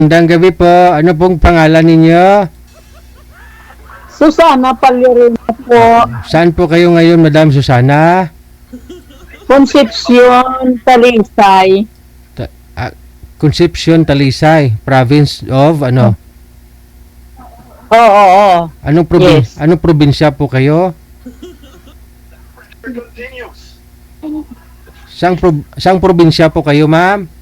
Magandang gabi po. Ano pong pangalan ninyo? Susana Palyorina po. Saan po kayo ngayon, Madam Susana? Concepcion, Talisay. Concepcion, Talisay, province of ano? Oo. Yes. Anong probinsya po kayo? Saang probinsya po kayo, ma'am?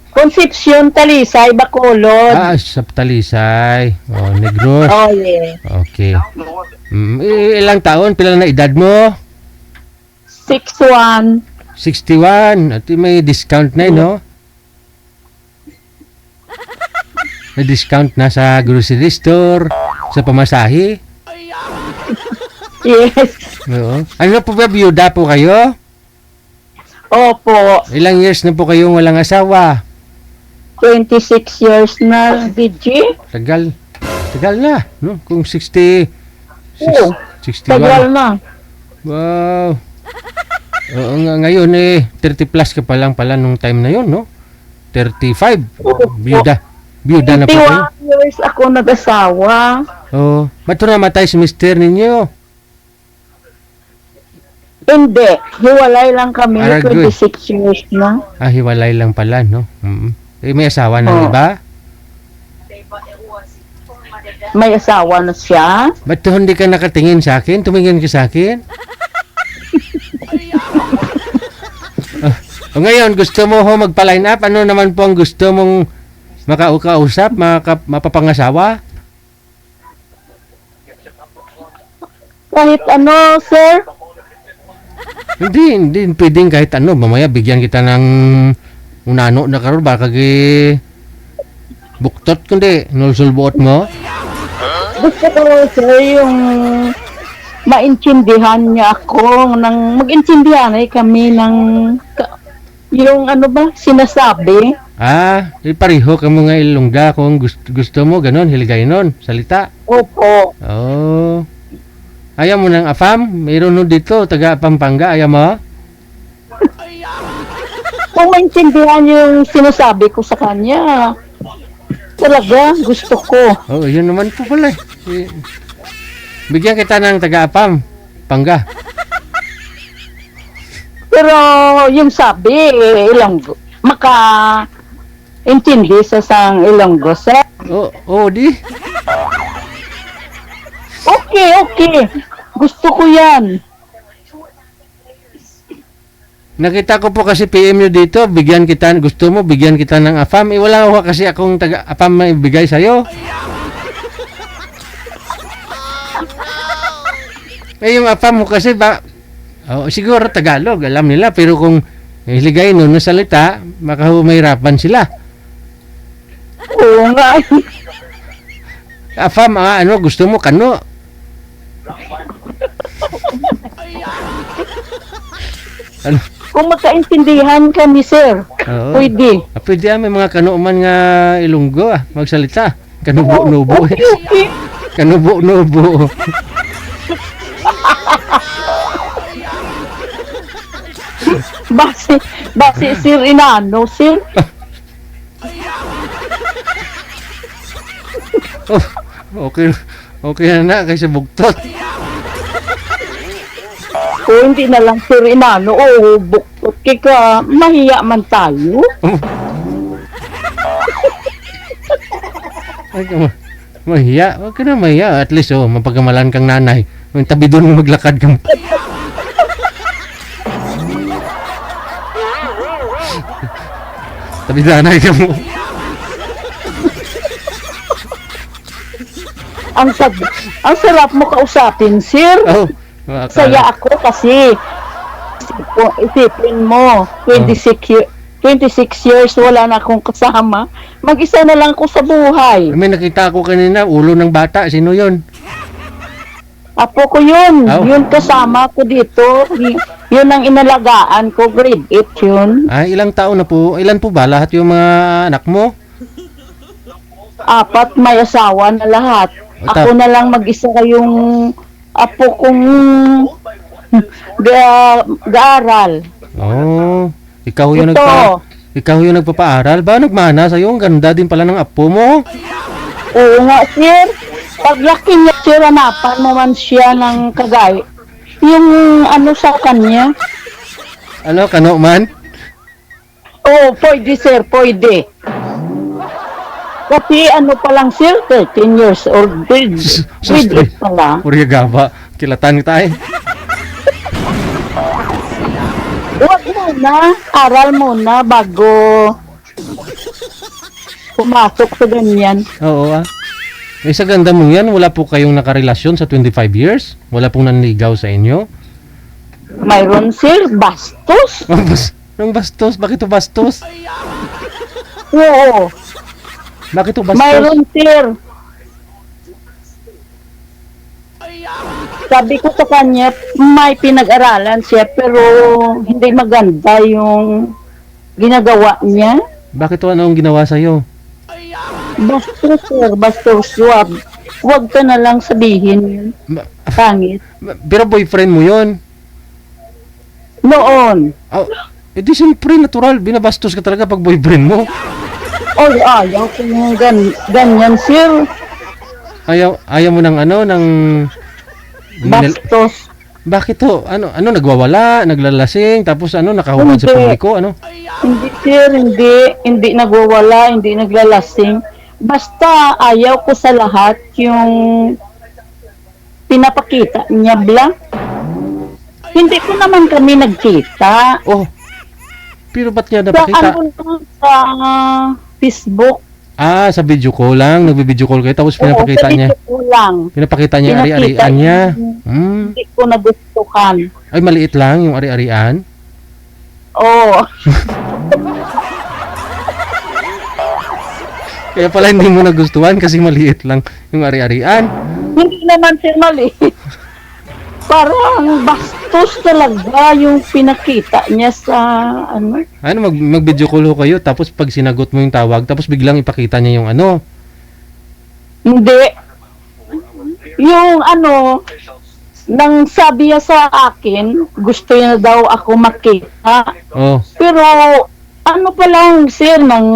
Concepcion, Talisay, Bacolod. Sa Talisay. Oh, Negros. Oh, yeah. Okay. Ilang taon? Pila na edad mo? 6'1". 61. At may discount na, no? May discount na sa grocery store, sa pamasahe. Yes. Oo. Ano po ba, biyuda po kayo? Opo. Ilang years na po kayong walang asawa? 26 years na, DJ. Tagal na, no? Kung 60, Oo. 61. Tagal na. Wow. Oo, ngayon 30 plus ka pa lang pala nung time na yon, no? 35. Biyuda na po kayo. 21 years ako nag-asawa. Oo. Ba't namatay si mister ninyo? Hindi. Hiwalay lang kami. Good. 26 years na. Hiwalay lang pala, no? May asawa na, di ba? May asawa na siya. Ba't hindi ka nakatingin sa akin? Tumingin ka sa akin? Ngayon, gusto mo ho magpa-line up? Ano naman po ang gusto mong makaukausap, mapapangasawa? Kahit ano, sir. Hindi pwedeng kahit ano. Mamaya bigyan kita ng unano na karon baka buktot kundi nulsulbuot mo. Gusto ko, sir, yung maintindihan niya ako, mag-intindihan kami ng, yung ano ba, sinasabi. Pareho ka mga ilongga kung gusto mo, ganon, hiligay nun, salita. Opo. Oh. Ayaw mo ng afam? Mayroon nun dito, taga Pampanga, ayaw mo? Kung maintindihan yung sinasabi ko sa kanya, talaga, gusto ko. Oh, yun naman po pala. Bigyan kita ng taga-apam, Pangga. Pero yung sabi, Ilonggo, maka-intindi sa sang Ilonggo, sir. Di. Okay. Gusto ko yan. Nakita ko po kasi PM nyo dito, gusto mo, bigyan kita ng afam. Wala ko kasi akong taga-apam na ibigay sa'yo. Yung afam mo kasi siguro Tagalog, alam nila. Pero kung hiligay nun na salita, makahumahirapan sila. Oo nga. Afam, gusto mo, kano? Ano? Kung magkaintindihan kami, sir, pwede. Pwede may mga kanuman nga Ilonggo magsalita. Kanubo-nubo. Okay. Kanubo-nubo. Base sir inano, sir. Okay na kaysa bugtot. Kung hindi na lang sir inano, buktot ka, mahiya man tayo. Mahiya. Huwag ka na mahiya. At least, mapagkamalan kang nanay. Yung tabi doon mo maglakad kang... tabi nanay ka mo. Ang sarap mo kausapin, sir. Saya ako kasi isipin mo, 26 years wala na akong kasama. Mag-isa na lang ako sa buhay. May nakita ako kanina, ulo ng bata. Sino yun? Apo ko yun. Yun kasama ko dito. Yun ang inalagaan ko. Grade 8 yun. Ilang taon na po? Ilan po ba lahat yung mga anak mo? 4, may asawa na lahat. Ako na lang mag-isa kayong apo kong gaaral. Ikaw yung Ikaw yung nagpapaaral ba? Nagmana sa'yo? Ang ganda din pala ng apo mo. Oo nga, sir. Paglaki niya, sir, hanapan mo man siya ng kagay. Yung ano sa kanya. Ano, kano man? Oo, pwede, sir, pwede. Kasi ano pa lang, sir, 13 years old. Grade 8 pa lang. Purya gaba. Kilatan tayo. Huwag muna, aral muna bago pumasok sa ganyan. Oo ah. Eh, sa ganda mo yan, wala po kayong nakarelasyon sa 25 years? Wala pong nanligaw sa inyo? Mayroon, sir, bastos. Anong bastos? Bakit to bastos? Oo, Bakit to bastos? mayroon, sir. Sabi ko sa kanya, may pinag-aralan siya pero hindi maganda yung ginagawa niya. Bakit to ano ang ginawa sa'yo? Bastos, sir, bastos. Huwag ka na lang sabihin yun. Pangit. Pero boyfriend mo yon. Noon. Oh, di siyempre natural. Binabastos ka talaga pag boyfriend mo. Oh, ayaw ko yung ganyan, sir. Ayaw mo ng ano, ng... Bastos. Bakit to? Ano, nagwawala, naglalasing, tapos ano, nakahubad sa Hindi. publiko, ano? Hindi, sir, hindi nagwawala, hindi naglalasing. Basta ayaw ko sa lahat yung pinapakita niya blang. Hindi ko naman kami nagkita. Oh, pero ba't niya Sa napakita? ano lang, sa Facebook. Ah, sa video call lang, nagbi-video call kayo, tapos pinapakita Oo, niya. sa ko lang. Pinapakita niya yung Pinakita ari-arian niya. niya. Hindi ko nagustuhan. Ay, maliit lang yung ari-arian. Oo. Kaya pala hindi mo nagustuhan kasi maliit lang yung ari-arian. Hindi naman sir mali. Parang bastos talaga yung pinakita niya sa ano. Ano, mag-video call ho kayo, tapos pag sinagot mo yung tawag, tapos biglang ipakita niya yung ano. Hindi. Yung ano, nang sabi niya sa akin, gusto niya daw ako makita. Oh, Pero ano pa lang sir, ng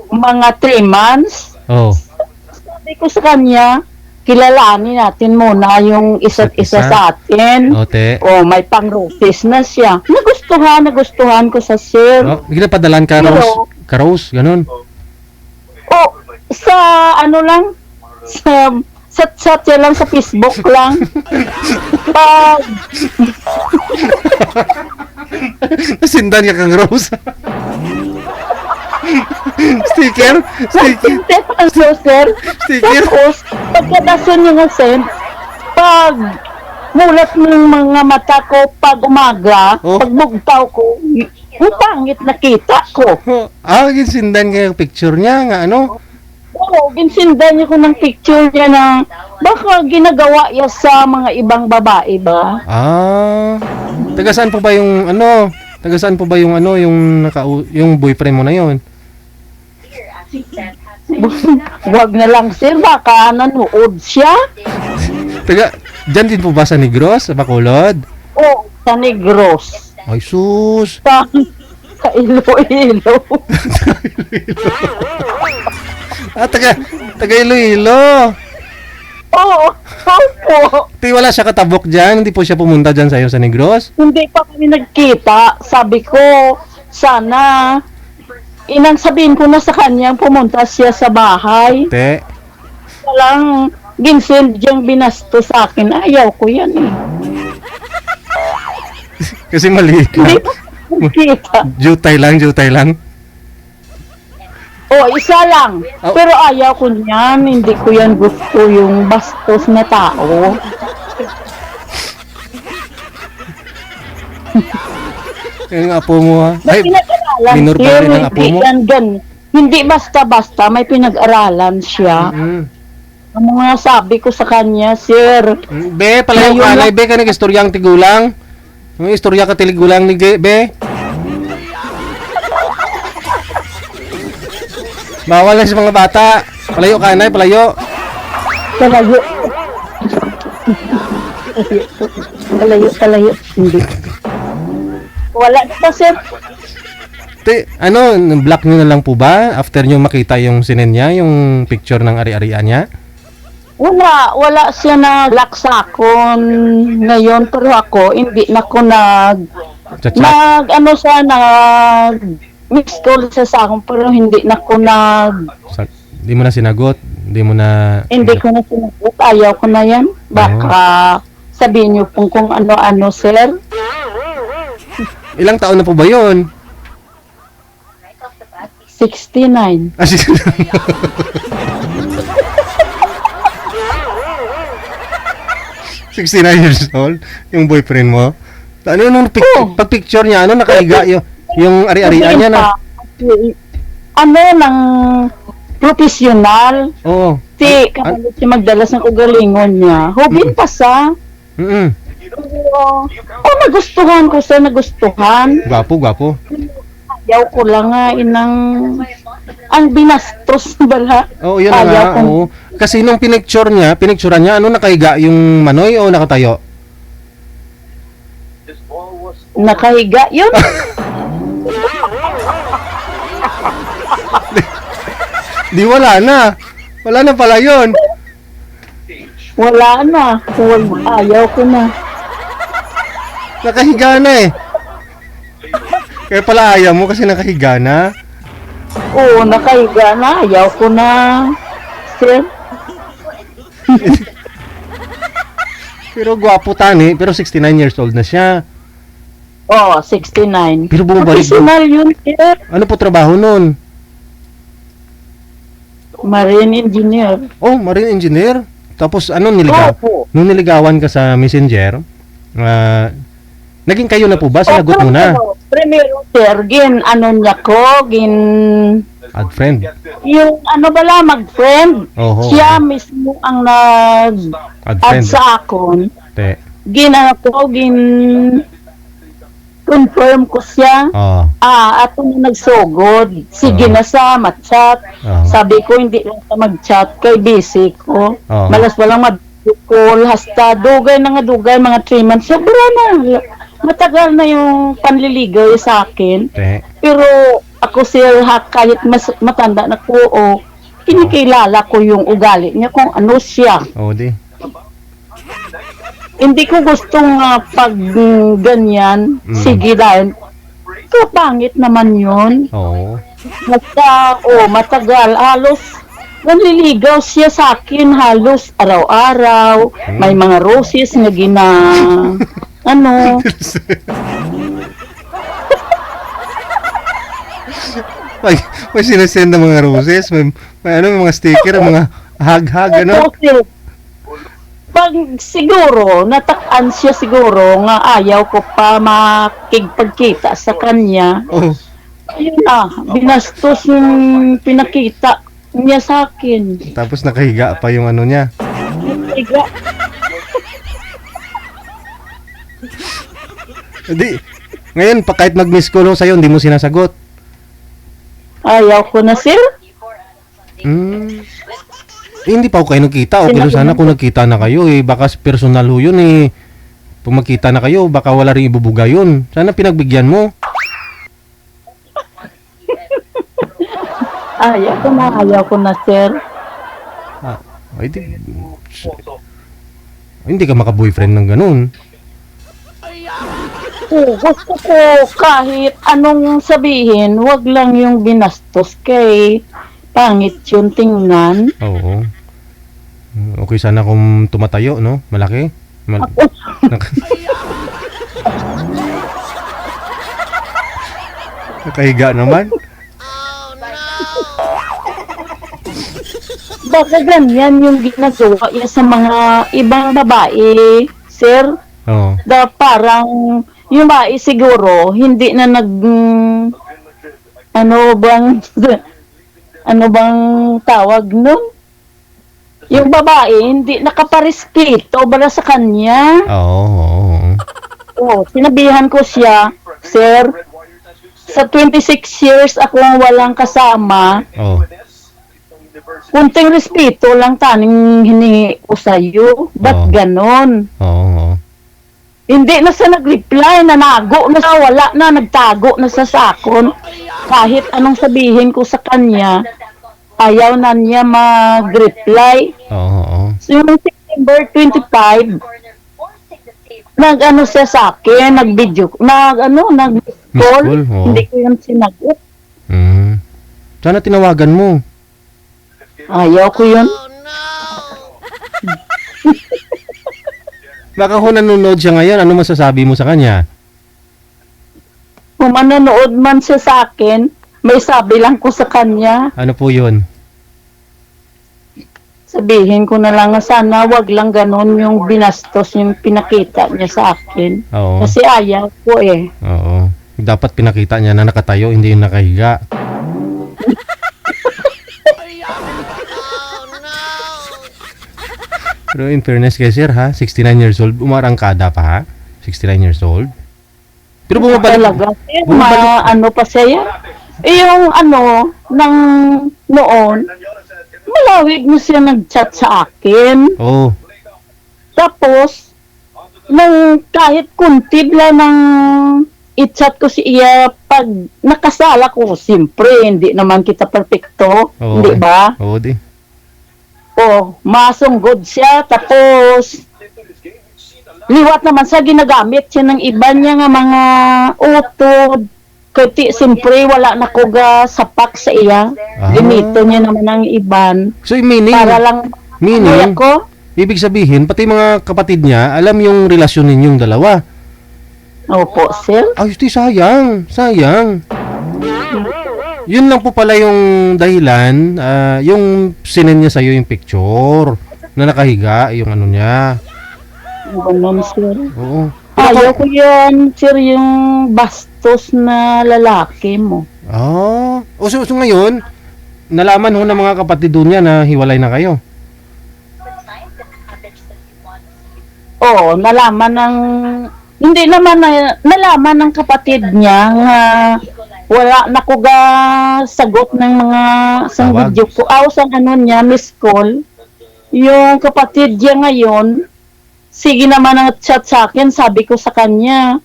mga 3 months, oh. sabi ko sa kanya, kilalanin natin muna yung isa't isa Isa't isa. sa atin. Ote. Oh, may pang-roses na siya. Nagustuhan ko sa sir. Oh, bigla padalan ka, Pero- Rose. Ka-Rose, ganun. Oh, sa ano lang, sa chat niya lang, sa Facebook lang. Pag, Nasindan ka kang Rose. Sticker? Sticker? nagsintip ang sir. Sticker? Tapos, pagkadason niya nga send, pag mulat ng mga mata ko pag umaga, Oh. pag bugtaw ko, ang pangit nakita ko. Oh, ginsindan ka yung picture niya, nga ano? Oo, ginsindan niya ko ng picture niya na baka ginagawa niya sa mga ibang babae ba? Ah, taga saan po ba yung ano? Taga saan po ba yung ano, yung yung boyfriend mo na yon? Wag na lang sir, baka nanood siya. Taga, dyan din po ba sa Negros, sa Bacolod? O, sa Negros. Ay sus! Sa Iloilo. Ah, taga Iloilo! Oo, opo. Di wala siya katabok dyan, hindi po siya pumunta dyan sa'yo sa Negros? Hindi pa kami nagkita. Sabi ko, sana, inang sabihin ko na sa kanya, pumunta siya sa bahay. Te, Walang ginsend yung binasto sa akin. Ayaw ko yan eh. kasi maliit Hindi lang. pa nagkita. Jutay lang. O, isa lang. Oh. Pero ayaw ko niyan. Hindi ko yan gusto yung bastos na tao. Yung apo mo ha. May Ay, pinag-aralan minor ba siya. rin ang apo Hindi mo? yan hindi basta-basta. May pinag-aralan siya. Ang mga sabi ko sa kanya, sir, Be, palayo ka Ngayon na, lang- be, ka nag-istoryang tigulang. Yung istorya ka tiligulang ni be. Bawal na sa mga bata. Palayo ka na, palayo. talayo. Talayo. Hindi. Wala pa, sir. Ano, block nyo na lang po ba? After nyo makita yung sinend niya, yung picture ng ari-arian niya? Wala siya na lock sa akon ngayon, pero ako, hindi na ko Chat-chat? ano siya, miss call siya sa akon, pero hindi na ko Di mo na sinagot? Di mo na... hindi ko na sinagot, ayaw ko na yan. Baka sabihin niyo pong kung ano-ano, sir. Ilang taon na po ba yun? 69. Ah, 69 years old? Yung boyfriend mo? Ano nung pag-picture niya, ano nakahiga yung ari-arian niya na? Ano ng professional? Oo. Kapalit siya magdalas ng ugalingon niya. Hubin pa sa. Nagustuhan ko sa nagustuhan. Gwapo. Ayaw ko lang nga ang binastos na bala. Oo, yun na nga. Oo. Kasi nung pinicturean niya, ano nakahiga yung manoy o nakatayo? Nakahiga yun. Di wala na. Wala na pala yun. Wala na. Ayaw ko na. Nakahiga na eh. Kaya pala ayaw mo kasi nakahiga na. Oo, nakahiga na. Ayaw ko na. Sir? Pero gwapo tani, pero 69 years old na siya. 69. Pero bumabalik. Professional yun, sir. Ano po trabaho nun? Marine engineer. Oh, marine engineer. Tapos ano nung niligawan ka sa Messenger, naging kayo na po ba? Sinagot mo na. Primero, sir, niya ko, Add friend. yung mag-friend. Oho. Siya mismo ang Add nag-add friend. sa akon. Te. Confirm ko siya. Oh. Ato na nagsugod. Sige na sa chat. Sabi ko, hindi lang sa mag-chat. Kay busy ko. Malas walang mag-call. Hasta dugay mga 3 months. Sobra na. Matagal na yung panliligaw sa akin. Te. Pero ako sir, kahit mas matanda na ko, kinikilala ko yung ugali niya kung ano siya. Oh, di. Hindi ko gustong pag ganyan, sige dahil pangit naman yun. Oo. Basta, matagal, halos nanliligaw siya sa akin halos araw-araw. May mga roses na may sinasend na mga roses, may mga sticker, mga hug-hug, ano? Pag siguro, natakpan siya siguro nga ayaw ko pa makikipagkita sa kanya. Oh. Ayun binastos yung pinakita niya sa akin. Tapos nakahiga pa yung ano niya. Nakahiga. Ngayon, kahit mag-miss call sa'yo, hindi mo sinasagot. Ayaw ko na, sir. Hindi pa ako kayo nagkita. Okay lang sana kung nagkita na kayo eh. Baka personal ho yun eh. Kung magkita na kayo, baka wala rin ibubuga yun. Sana pinagbigyan mo. Ayaw ko na, sir. Hindi ka maka-boyfriend ng ganun. Gusto ko kahit anong sabihin, wag lang yung binastos kay pangit yung tingnan. Oo. Okay sana kung tumatayo, no? Malaki. Nakahiga naman. Baka ganyan yung ginagawa niya sa mga ibang babae, sir. Oo. Parang yung babae siguro hindi na ano bang tawag nun? Yung babae hindi nakaparespeto para sa kanya. Oo. Sinabihan ko siya, sir, sa 26 years akong walang kasama. Kunting respeto lang taning hiningi ko sa'yo. Ba't ganon? Oo. Hindi na siya nag-reply, nanago na siya, wala na, nagtago na sa sakon. kahit anong sabihin ko sa kanya, ayaw na niya mag-reply. Oo. So, yung September 25, nag-ano siya sa akin, nag-video, nag-call, call, oo. hindi ko yun sinagot. Sana tinawagan mo. Ayaw ko yun. Baka kung nanonood siya ngayon, ano masasabi mo sa kanya? Kung manonood man siya sa akin, may sabi lang ko sa kanya, Ano po yun? sabihin ko na lang na sana wag lang ganun yung binastos yung pinakita niya sa akin. Oo. Kasi ayaw ko eh. Oo. Dapat pinakita niya na nakatayo, hindi yung nakahiga. Pero in fairness kay sir ha, 69 years old, umarangkada pa ha? 69 years old. Pero bumabalik. Talaga. Ano pa siya? Eh, yung ng noon, malawig mo siya nag-chat sa akin. Oo. Tapos, nang kahit kuntib lang ng i-chat ko siya pag nakasala ko, siyempre, hindi naman kita perfecto, Oo. hindi ba? Oo di. O, masunggod siya, tapos, liwat naman siya, ginagamit siya ng iba niya nga mga utod, kasi siyempre, wala na ko ga sapak sa iya. Ginito niya naman ang iban. So meaning, Para lang, meaning, ko, ibig sabihin, pati mga kapatid niya, alam yung relasyon ninyong dalawa. opo, sir. Ay, di, sayang. Sayang. Yun lang po pala yung dahilan, yung sinend niya sa'yo yung picture na nakahiga, yung ano niya. Ganun, sir. Oo. Ayaw ko yan, sir, yung bastos na lalaki mo. So ngayon, nalaman ho ng mga kapatid doon niya na hiwalay na kayo. Oo, hindi naman nalaman ng kapatid niya nga wala na ko ga sagot ng mga sang Tawag. video ko. Sang niya, miss call. Yung kapatid niya ngayon, sige naman ang chat sa akin, sabi ko sa kanya,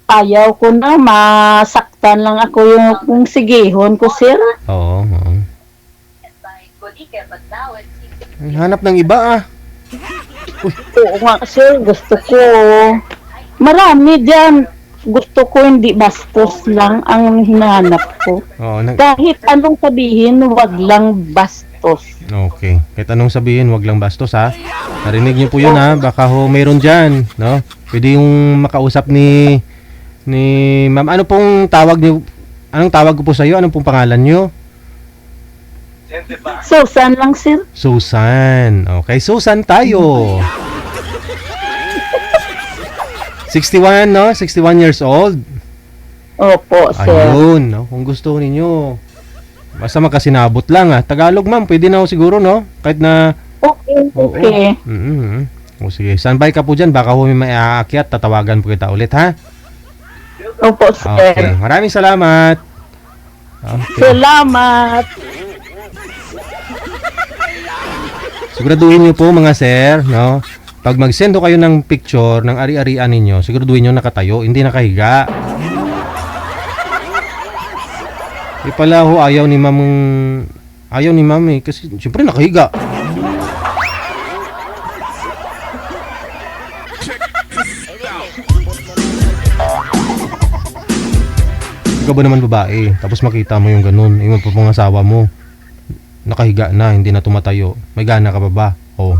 ayaw ko na, masaktan lang ako yung sigihon ko, sir. Oo. Ay, hanap ng iba Oo nga, sir, gusto ko. Marami dyan. Gusto ko hindi bastos lang ang hinahanap ko. Oo, Kahit anong sabihin, wag lang bastos. okay. Kahit anong sabihin, wag lang bastos ha. Narinig niyo po yun ha. Baka ho mayroon dyan, no? Pwede yung makausap ni ma'am. Ano pong tawag niyo? Anong tawag ko po sa iyo? Anong pong pangalan niyo? Susan lang, sir. Susan. Okay, Susan tayo. 61, no? 61 years old. Opo, sir. Ayun, no? Kung gusto ninyo. Basta makasinabot lang ah. Tagalog ma'am, pwede na ho siguro, no? Kahit na Okay. O sige, standby ka po dyan. Baka ho may aakyat. Tatawagan po kita ulit, ha? Opo, sir. Okay. Maraming salamat. Okay. Salamat. Siguraduhin nyo po mga sir, no? Pag mag-send ho kayo ng picture ng ari-arian ninyo, siguraduhin nyo nakatayo, hindi nakahiga. Di pala ho, ayaw ni ma'am eh. Kasi siyempre nakahiga. Ikaw ba naman babae, tapos makita mo yung ganun, yung mga asawa mo, nakahiga na, hindi na tumatayo, may gana ka ba ba? Oh.